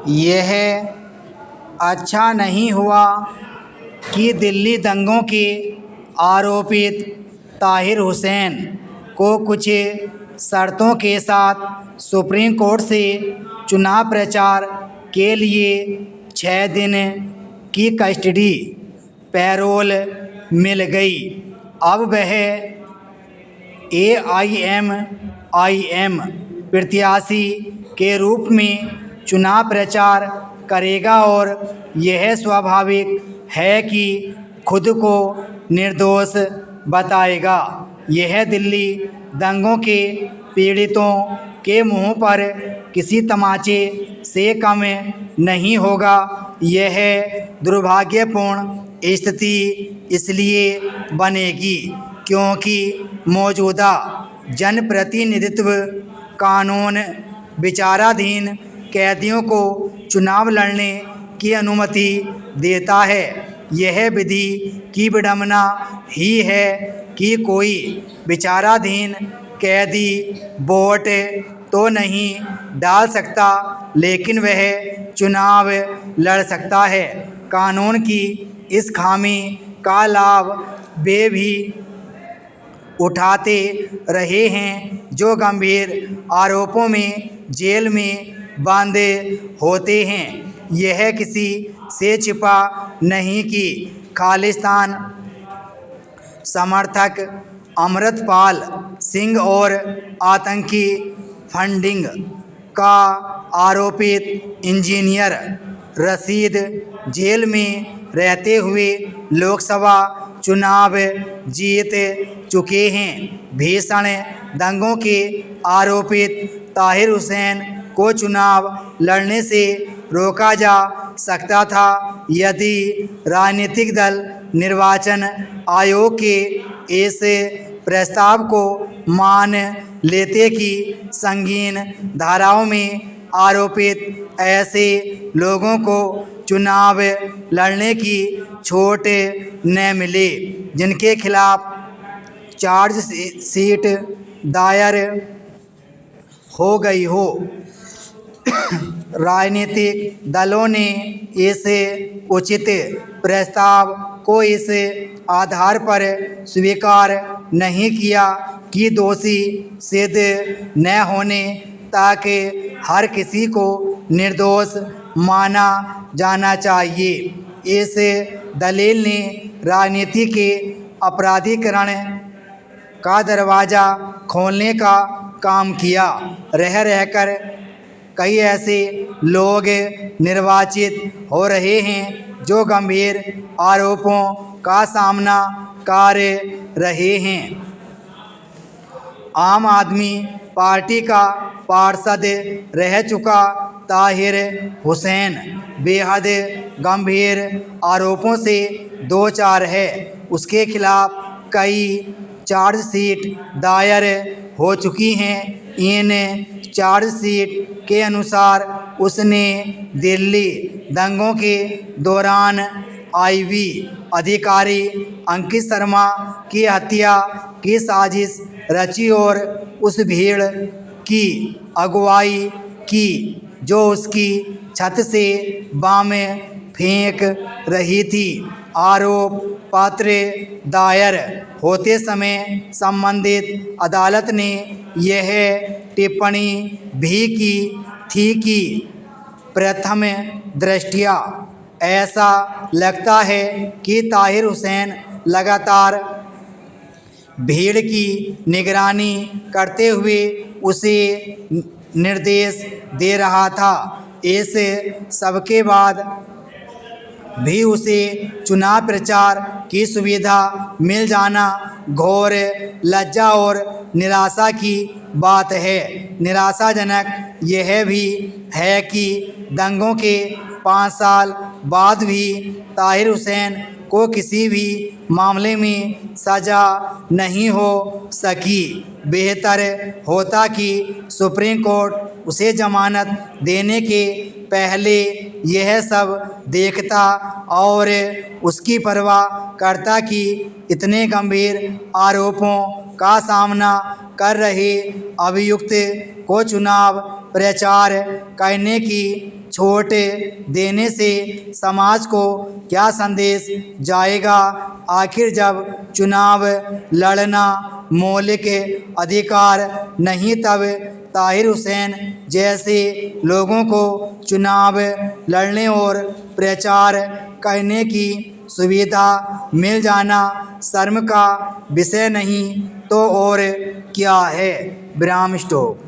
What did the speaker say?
यह अच्छा नहीं हुआ कि दिल्ली दंगों के आरोपित ताहिर हुसैन को कुछ शर्तों के साथ सुप्रीम कोर्ट से चुनाव प्रचार के लिए 6 दिन की कस्टडी पैरोल मिल गई। अब वह AIMIM प्रत्याशी के रूप में चुनाव प्रचार करेगा और यह स्वाभाविक है कि खुद को निर्दोष बताएगा। यह दिल्ली दंगों के पीड़ितों के मुंह पर किसी तमाचे से कम नहीं होगा। यह दुर्भाग्यपूर्ण स्थिति इसलिए बनेगी क्योंकि मौजूदा जनप्रतिनिधित्व कानून विचाराधीन कैदियों को चुनाव लड़ने की अनुमति देता है। यह विधि की विडंबना ही है कि कोई विचाराधीन कैदी वोट तो नहीं डाल सकता लेकिन वह चुनाव लड़ सकता है। कानून की इस खामी का लाभ वे भी उठाते रहे हैं जो गंभीर आरोपों में जेल में बंदे होते हैं। यह किसी से छिपा नहीं कि खालिस्तान समर्थक अमृतपाल सिंह और आतंकी फंडिंग का आरोपित इंजीनियर रशीद जेल में रहते हुए लोकसभा चुनाव जीत चुके हैं। भीषण दंगों के आरोपित ताहिर हुसैन को चुनाव लड़ने से रोका जा सकता था यदि राजनीतिक दल निर्वाचन आयोग के इस प्रस्ताव को मान लेते कि संगीन धाराओं में आरोपित ऐसे लोगों को चुनाव लड़ने की छूट न मिले जिनके खिलाफ चार्जशीट दायर हो गई हो। राजनीतिक दलों ने इस उचित प्रस्ताव को इस आधार पर स्वीकार नहीं किया कि दोषी सिद्ध न होने तक हर किसी को निर्दोष माना जाना चाहिए। इस दलील ने राजनीति के अपराधीकरण का दरवाज़ा खोलने का काम किया। रह रहकर कई ऐसे लोग निर्वाचित हो रहे हैं जो गंभीर आरोपों का सामना कर रहे हैं। आम आदमी पार्टी का पार्षद रह चुका ताहिर हुसैन बेहद गंभीर आरोपों से दो चार है। उसके खिलाफ कई चार्जशीट दायर हो चुकी हैं। इन चार्जशीट के अनुसार उसने दिल्ली दंगों के दौरान IB अधिकारी अंकित शर्मा की हत्या की साजिश रची और उस भीड़ की अगुवाई की जो उसकी छत से बम फेंक रही थी। आरोप पत्र दायर होते समय संबंधित अदालत ने यह टिप्पणी भी की थी कि प्रथम दृष्टया ऐसा लगता है कि ताहिर हुसैन लगातार भीड़ की निगरानी करते हुए उसे निर्देश दे रहा था। इस सबके बाद भी उसे चुनाव प्रचार की सुविधा मिल जाना घोर लज्जा और निराशा की बात है। निराशाजनक यह भी है कि दंगों के 5 साल बाद भी ताहिर हुसैन को किसी भी मामले में सज़ा नहीं हो सकी। बेहतर होता कि सुप्रीम कोर्ट उसे जमानत देने के पहले यह सब देखता और उसकी परवाह करता कि इतने गंभीर आरोपों का सामना कर रहे अभियुक्त को चुनाव प्रचार करने की छोड़ देने से समाज को क्या संदेश जाएगा। आखिर जब चुनाव लड़ना मौलिक अधिकार नहीं तब ताहिर हुसैन जैसे लोगों को चुनाव लड़ने और प्रचार करने की सुविधा मिल जाना शर्म का विषय नहीं तो और क्या है। विराम स्टॉप।